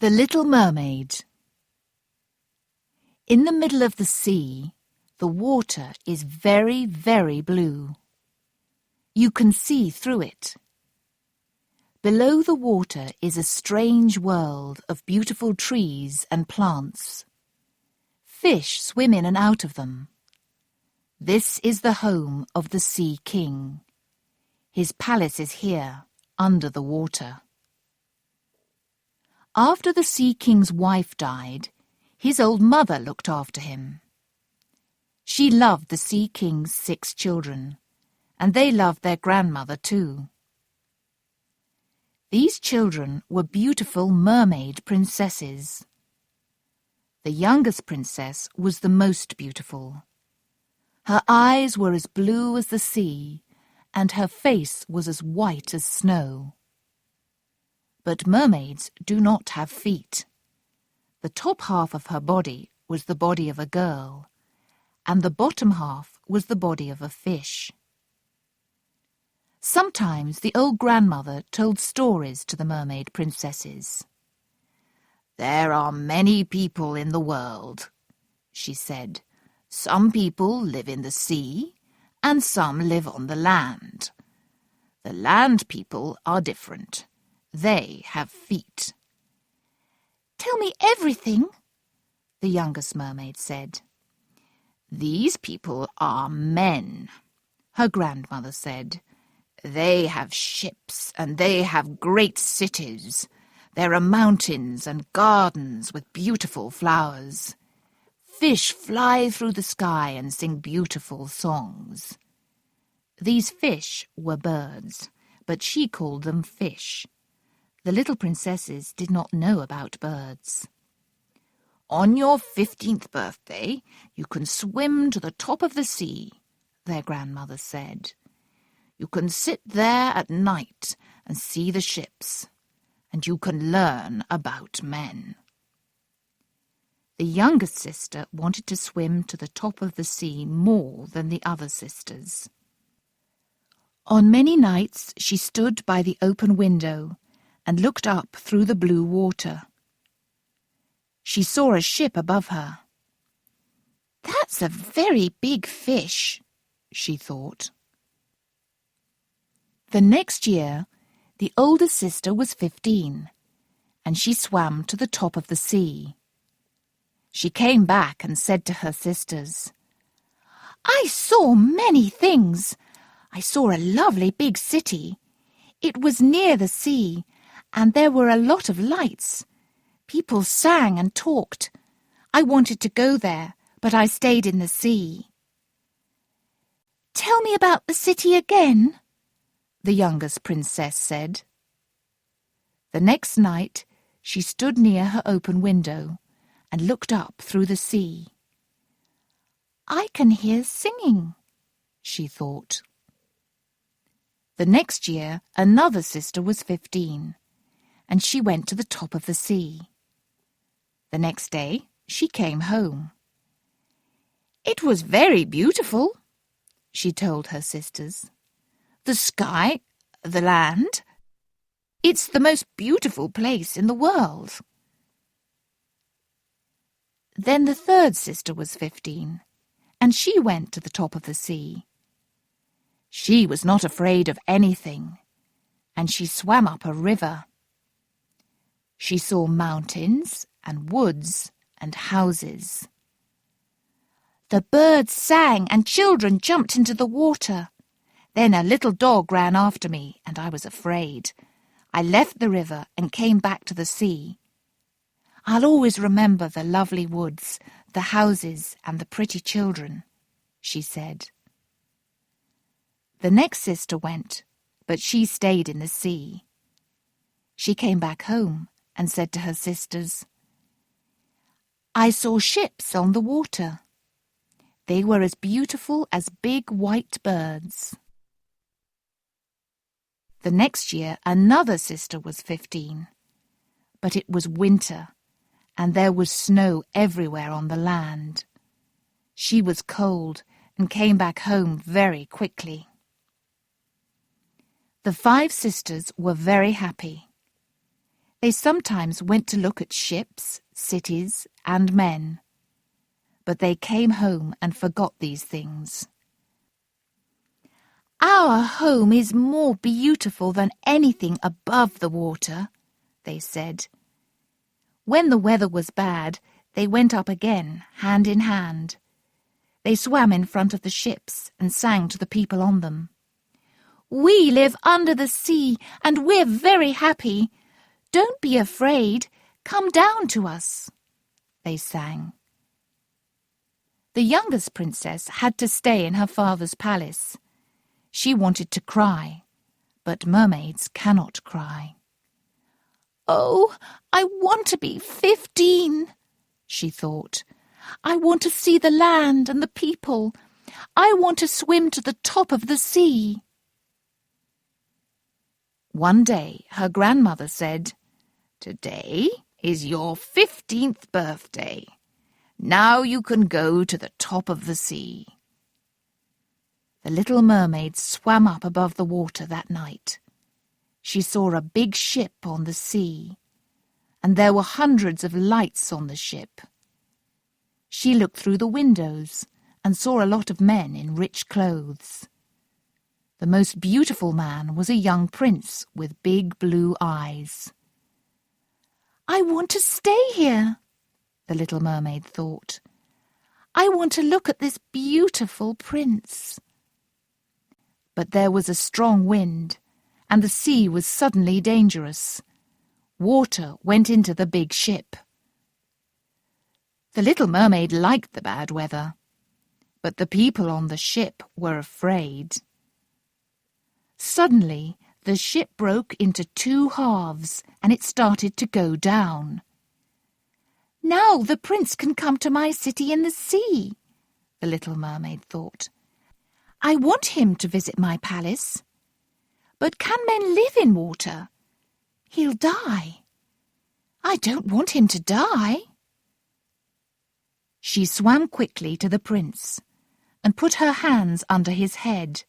The Little Mermaid. In the middle of the sea, the water is very, very blue. You can see through it. Below the water is a strange world of beautiful trees and plants. Fish swim in and out of them. This is the home of the Sea King. His palace is here, under the water. After the Sea King's wife died, his old mother looked after him. She loved the Sea King's 6 children, and they loved their grandmother too. These children were beautiful mermaid princesses. The youngest princess was the most beautiful. Her eyes were as blue as the sea, and her face was as white as snow. But mermaids do not have feet. The top half of her body was the body of a girl, and the bottom half was the body of a fish. Sometimes the old grandmother told stories to the mermaid princesses. "There are many people in the world," she said. "Some people live in the sea, and some live on the land. The land people are different. They have feet." "Tell me everything," the youngest mermaid said. "These people are men," her grandmother said. "They have ships and they have great cities. There are mountains and gardens with beautiful flowers. Fish fly through the sky and sing beautiful songs." These fish were birds, but she called them fish. The little princesses did not know about birds. "On your 15th birthday, you can swim to the top of the sea," their grandmother said. "You can sit there at night and see the ships, and you can learn about men." The youngest sister wanted to swim to the top of the sea more than the other sisters. On many nights she stood by the open window and looked up through the blue water. She saw a ship above her. "That's a very big fish," she thought. The next year, the older sister was 15, and she swam to the top of the sea. She came back and said to her sisters, "I saw many things. I saw a lovely big city. It was near the sea, and there were a lot of lights. People sang and talked. I wanted to go there, but I stayed in the sea." "Tell me about the city again," the youngest princess said. The next night she stood near her open window and looked up through the sea. "I can hear singing," she thought. The next year another sister was 15, and she went to the top of the sea. The next day she came home. "It was very beautiful," she told her sisters. "The sky, the land, it's the most beautiful place in the world." Then the third sister was 15, and she went to the top of the sea. She was not afraid of anything, and she swam up a river. She saw mountains and woods and houses. The birds sang and children jumped into the water. Then a little dog ran after me, and I was afraid. I left the river and came back to the sea. I'll always remember the lovely woods, the houses, and the pretty children," she said. The next sister went, but she stayed in the sea. She came back home and said to her sisters, "I saw ships on the water. They were as beautiful as big white birds." The next year another sister was 15, but it was winter, and there was snow everywhere on the land. She was cold and came back home very quickly. The 5 sisters were very happy. They sometimes went to look at ships, cities, and men. But they came home and forgot these things. "Our home is more beautiful than anything above the water," they said. When the weather was bad, they went up again, hand in hand. They swam in front of the ships and sang to the people on them. "We live under the sea, and we're very happy. Don't be afraid. Come down to us," they sang. The youngest princess had to stay in her father's palace. She wanted to cry, but mermaids cannot cry. "Oh, I want to be 15, she thought. "I want to see the land and the people. I want to swim to the top of the sea." One day her grandmother said, "Today is your 15th birthday. Now you can go to the top of the sea." The little mermaid swam up above the water that night. She saw a big ship on the sea, and there were hundreds of lights on the ship. She looked through the windows and saw a lot of men in rich clothes. The most beautiful man was a young prince with big blue eyes. "I want to stay here," the little mermaid thought. "I want to look at this beautiful prince." But there was a strong wind, and the sea was suddenly dangerous. Water went into the big ship. The little mermaid liked the bad weather, but the people on the ship were afraid. Suddenly, the ship broke into 2 halves, and it started to go down. "Now the prince can come to my city in the sea," the little mermaid thought. "I want him to visit my palace. But can men live in water? He'll die. I don't want him to die." She swam quickly to the prince and put her hands under his head.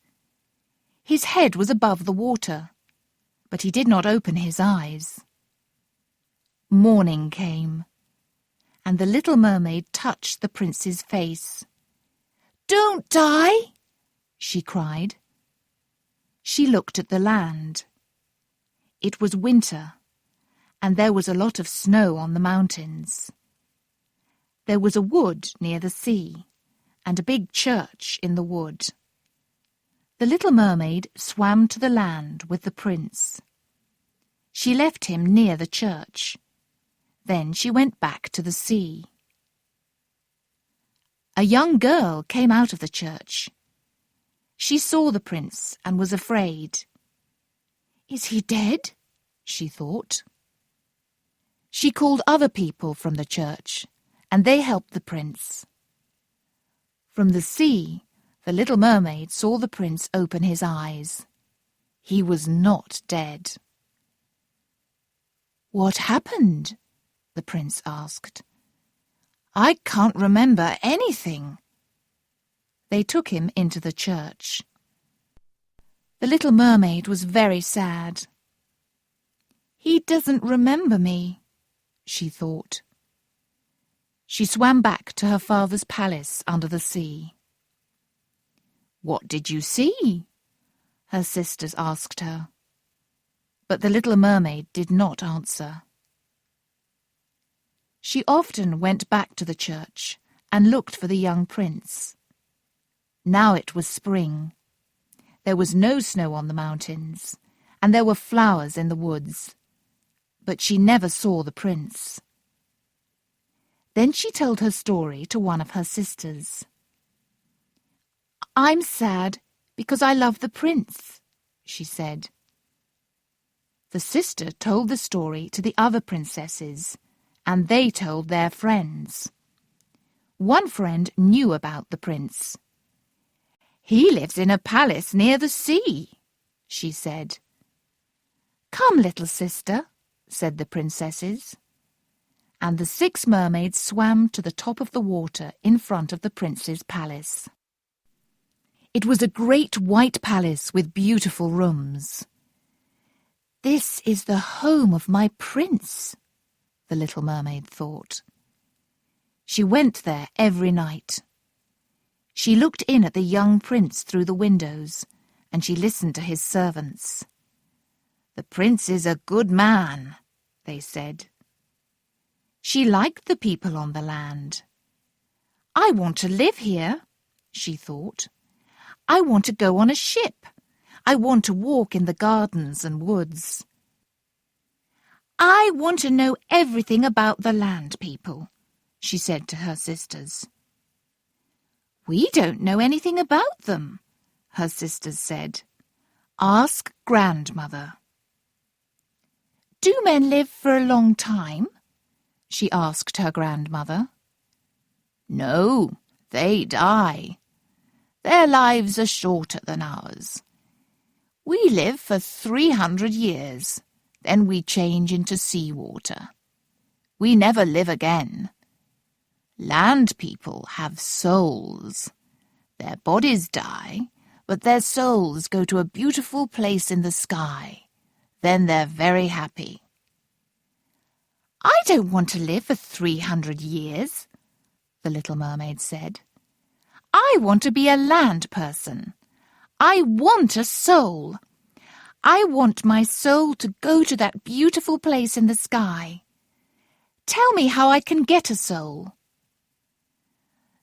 His head was above the water, but he did not open his eyes. Morning came, and the little mermaid touched the prince's face. "Don't die!" she cried. She looked at the land. It was winter, and there was a lot of snow on the mountains. There was a wood near the sea, and a big church in the wood. The little mermaid swam to the land with the prince. She left him near the church. Then she went back to the sea. A young girl came out of the church. She saw the prince and was afraid. "Is he dead?" she thought. She called other people from the church, and they helped the prince. From the sea, the little mermaid saw the prince open his eyes. He was not dead. "What happened?" the prince asked. "I can't remember anything." They took him into the church. The little mermaid was very sad. "He doesn't remember me," she thought. She swam back to her father's palace under the sea. "What did you see?" her sisters asked her. But the little mermaid did not answer. She often went back to the church and looked for the young prince. Now it was spring. There was no snow on the mountains, and there were flowers in the woods. But she never saw the prince. Then she told her story to one of her sisters. "I'm sad because I love the prince," she said. The sister told the story to the other princesses, and they told their friends. One friend knew about the prince. "He lives in a palace near the sea," she said. "Come, little sister," said the princesses. And the 6 mermaids swam to the top of the water in front of the prince's palace. It was a great white palace with beautiful rooms. This is the home of my prince, the little mermaid thought. She went there every night. She looked in at the young prince through the windows, and she listened to his servants. "The prince is a good man," they said. She liked the people on the land. "I want to live here," she thought. "I want to go on a ship. I want to walk in the gardens and woods. I want to know everything about the land people," she said to her sisters. "We don't know anything about them," her sisters said. "Ask grandmother." "Do men live for a long time?" she asked her grandmother. "No, they die. Their lives are shorter than ours. We live for 300 years, then we change into seawater. We never live again. Land people have souls. Their bodies die, but their souls go to a beautiful place in the sky. Then they're very happy." "I don't want to live for 300 years," the little mermaid said. "I want to be a land person. I want a soul. I want my soul to go to that beautiful place in the sky. Tell me how I can get a soul."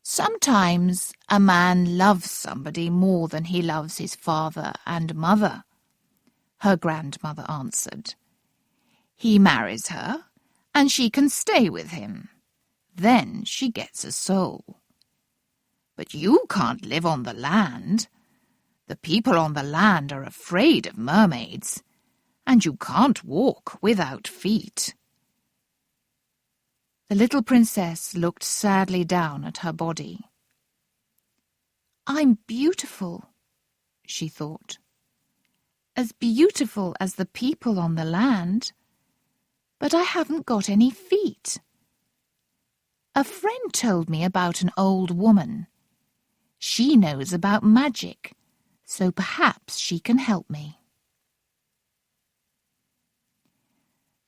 "Sometimes a man loves somebody more than he loves his father and mother," her grandmother answered. "He marries her, and she can stay with him. Then she gets a soul. But you can't live on the land. The people on the land are afraid of mermaids, and you can't walk without feet." The little princess looked sadly down at her body. "I'm beautiful," she thought. "As beautiful as the people on the land, but I haven't got any feet. A friend told me about an old woman. She knows about magic, so perhaps she can help me."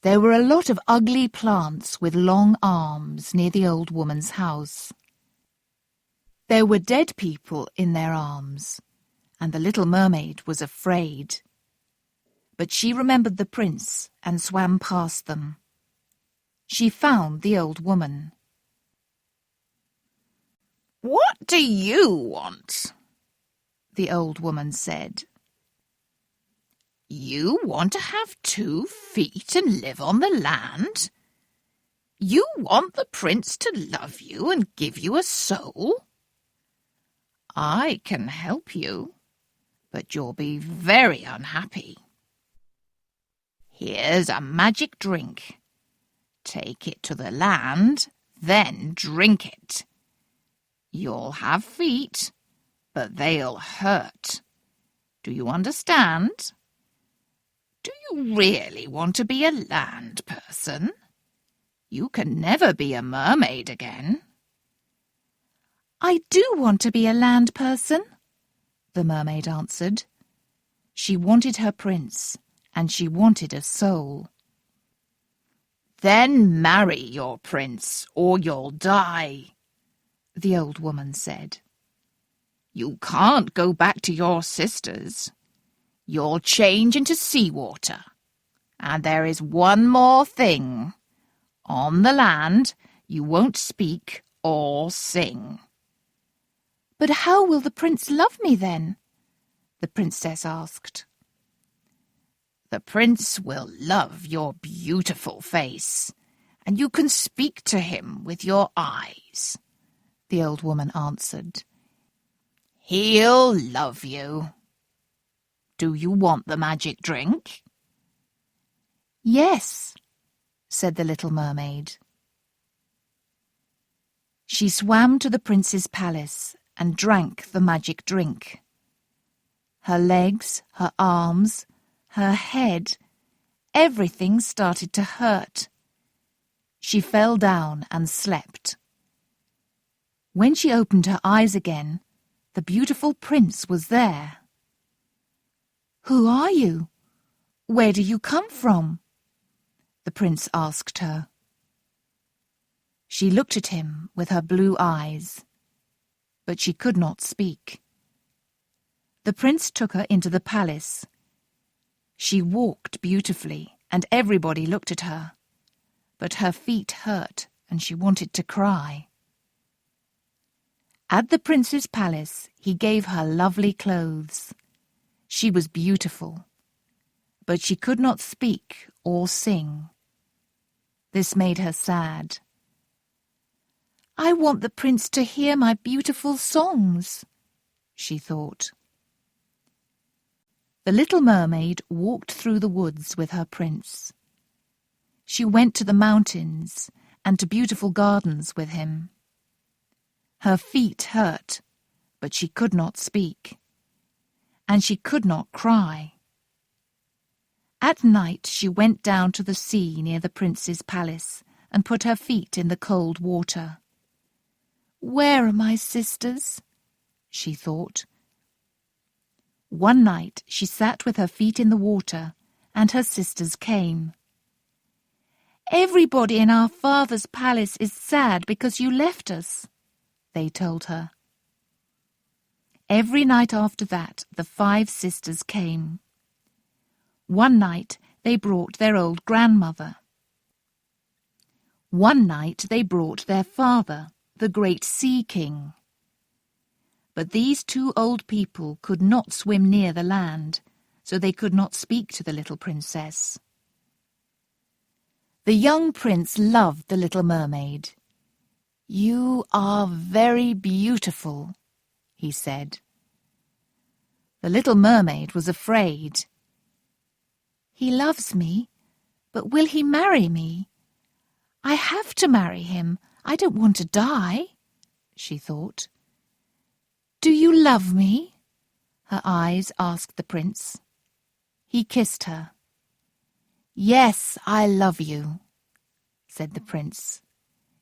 There were a lot of ugly plants with long arms near the old woman's house. There were dead people in their arms, and the little mermaid was afraid. But she remembered the prince and swam past them. She found the old woman. "What do you want?" the old woman said. "You want to have 2 feet and live on the land? You want the prince to love you and give you a soul? I can help you, but you'll be very unhappy. Here's a magic drink. Take it to the land, then drink it. You'll have feet, but they'll hurt. Do you understand? Do you really want to be a land person? You can never be a mermaid again." "I do want to be a land person," the mermaid answered. She wanted her prince, and she wanted a soul. "Then marry your prince, or you'll die," the old woman said. "You can't go back to your sisters. You'll change into seawater. And there is one more thing. On the land, you won't speak or sing." "But how will the prince love me then?" the princess asked. "The prince will love your beautiful face, and you can speak to him with your eyes," the old woman answered. "He'll love you. Do you want the magic drink?" "Yes," said the little mermaid. She swam to the prince's palace and drank the magic drink. Her legs, her arms, her head, everything started to hurt. She fell down and slept. When she opened her eyes again, the beautiful prince was there. "Who are you? "Where do you come from?" the prince asked her. She looked at him with her blue eyes, but she could not speak. The prince took her into the palace. She walked beautifully, and everybody looked at her, but her feet hurt and she wanted to cry. At the prince's palace, he gave her lovely clothes. She was beautiful, but she could not speak or sing. This made her sad. "I want the prince to hear my beautiful songs," she thought. The little mermaid walked through the woods with her prince. She went to the mountains and to beautiful gardens with him. Her feet hurt, but she could not speak, and she could not cry. At night she went down to the sea near the prince's palace and put her feet in the cold water. "Where are my sisters?" she thought. One night she sat with her feet in the water, and her sisters came. "Everybody in our father's palace is sad because you left us," they told her. Every night after that, the 5 sisters came. One night they brought their old grandmother. One night they brought their father, the great sea king. But these 2 old people could not swim near the land, so they could not speak to the little princess. The young prince loved the little mermaid. "You are very beautiful," he said. The little mermaid was afraid. "He loves me, but will he marry me? I have to marry him. I don't want to die," she thought. "Do you love me?" her eyes asked the prince. He kissed her. "Yes, I love you," said the prince.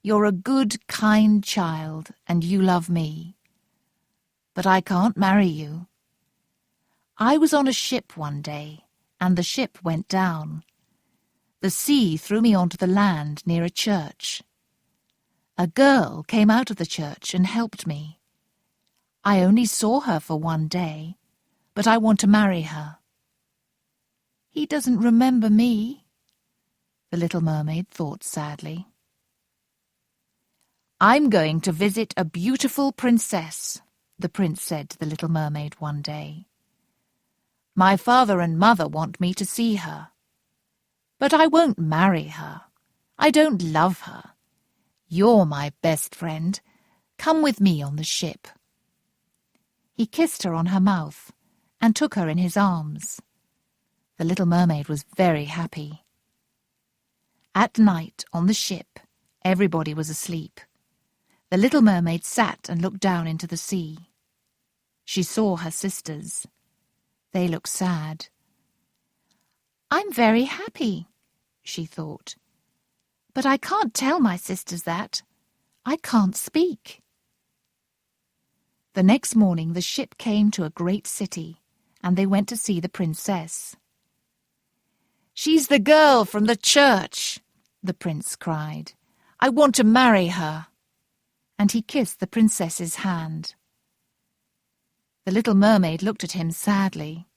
"You're a good, kind child, and you love me. But I can't marry you. I was on a ship one day, and the ship went down. The sea threw me onto the land near a church. A girl came out of the church and helped me. I only saw her for one day, but I want to marry her." "He doesn't remember me," the little mermaid thought sadly. "I'm going to visit a beautiful princess," the prince said to the little mermaid one day. "My father and mother want me to see her. But I won't marry her. I don't love her. You're my best friend. Come with me on the ship." He kissed her on her mouth and took her in his arms. The little mermaid was very happy. At night, on the ship, everybody was asleep. The little mermaid sat and looked down into the sea. She saw her sisters. They looked sad. "I'm very happy," she thought. "But I can't tell my sisters that. I can't speak." The next morning the ship came to a great city, and they went to see the princess. "She's the girl from the church," the prince cried. "I want to marry her." And he kissed the princess's hand. The little mermaid looked at him sadly.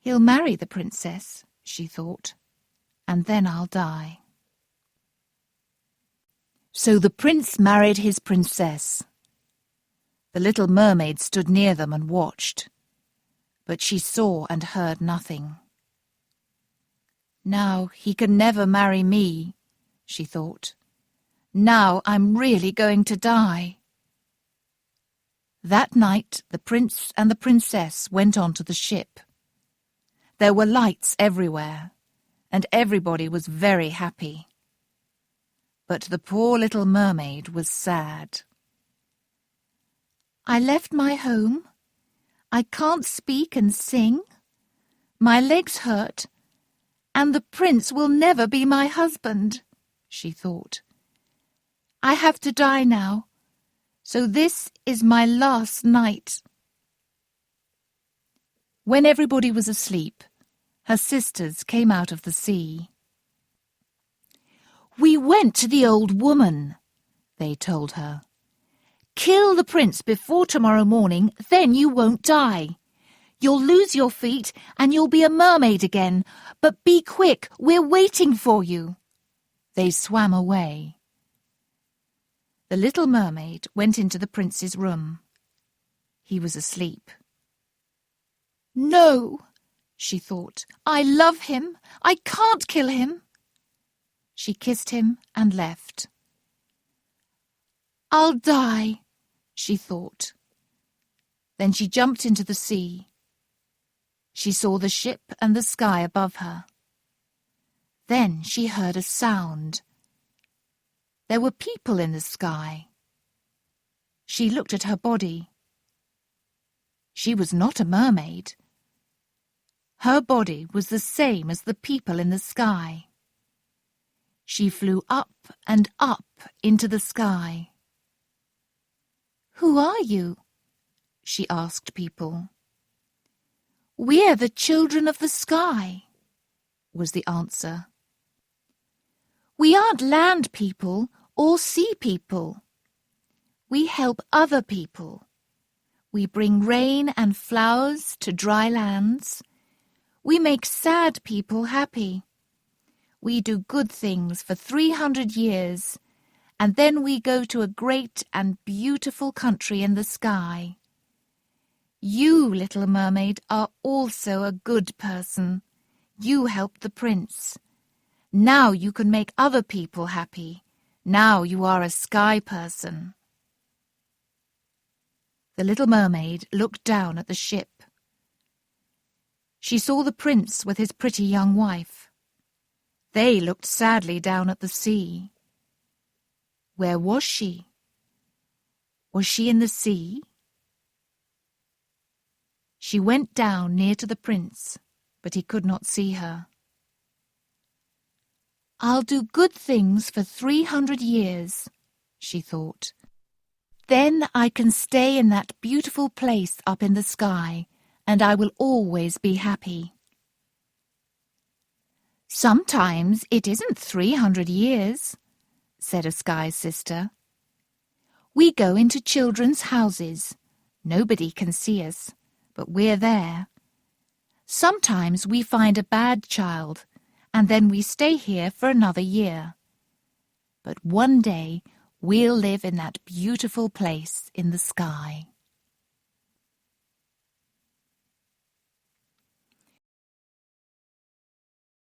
"He'll marry the princess," she thought, "and then I'll die." So the prince married his princess. The little mermaid stood near them and watched, but she saw and heard nothing. "Now he can never marry me," she thought. "Now I'm really going to die." That night the prince and the princess went on to the ship. There were lights everywhere, and everybody was very happy. But the poor little mermaid was sad. "I left my home. I can't speak and sing. My legs hurt, and the prince will never be my husband," she thought. "I have to die now, so this is my last night." When everybody was asleep, Her sisters came out of the sea. "We went to the old woman," they told her. "Kill the prince before tomorrow morning, then you won't die. You'll lose your feet and you'll be a mermaid again, but be quick, we're waiting for you." They swam away. The little mermaid went into the prince's room. He was asleep. "No," she thought, "I love him. I can't kill him." She kissed him and left. "I'll die," she thought. Then she jumped into the sea. She saw the ship and the sky above her. Then she heard a sound. There were people in the sky. She looked at her body. She was not a mermaid. Her body was the same as the people in the sky. She flew up and up into the sky. "Who are you?" she asked people. "We're the children of the sky," was the answer. "We aren't land people or sea people. We help other people. We bring rain and flowers to dry lands. We make sad people happy. We do good things for 300 years, and then we go to a great and beautiful country in the sky. You, little mermaid, are also a good person. You helped the prince. Now you can make other people happy. Now you are a sky person." The little mermaid looked down at the ship. She saw the prince with his pretty young wife. They looked sadly down at the sea. Where was she? Was she in the sea? She went down near to the prince, but he could not see her. "I'll do good things for 300 years, she thought. "Then I can stay in that beautiful place up in the sky, and I will always be happy." "Sometimes it isn't 300 years, said a sky sister. "We go into children's houses. Nobody can see us, but we're there. Sometimes we find a bad child, and then we stay here for another year. But one day we'll live in that beautiful place in the sky."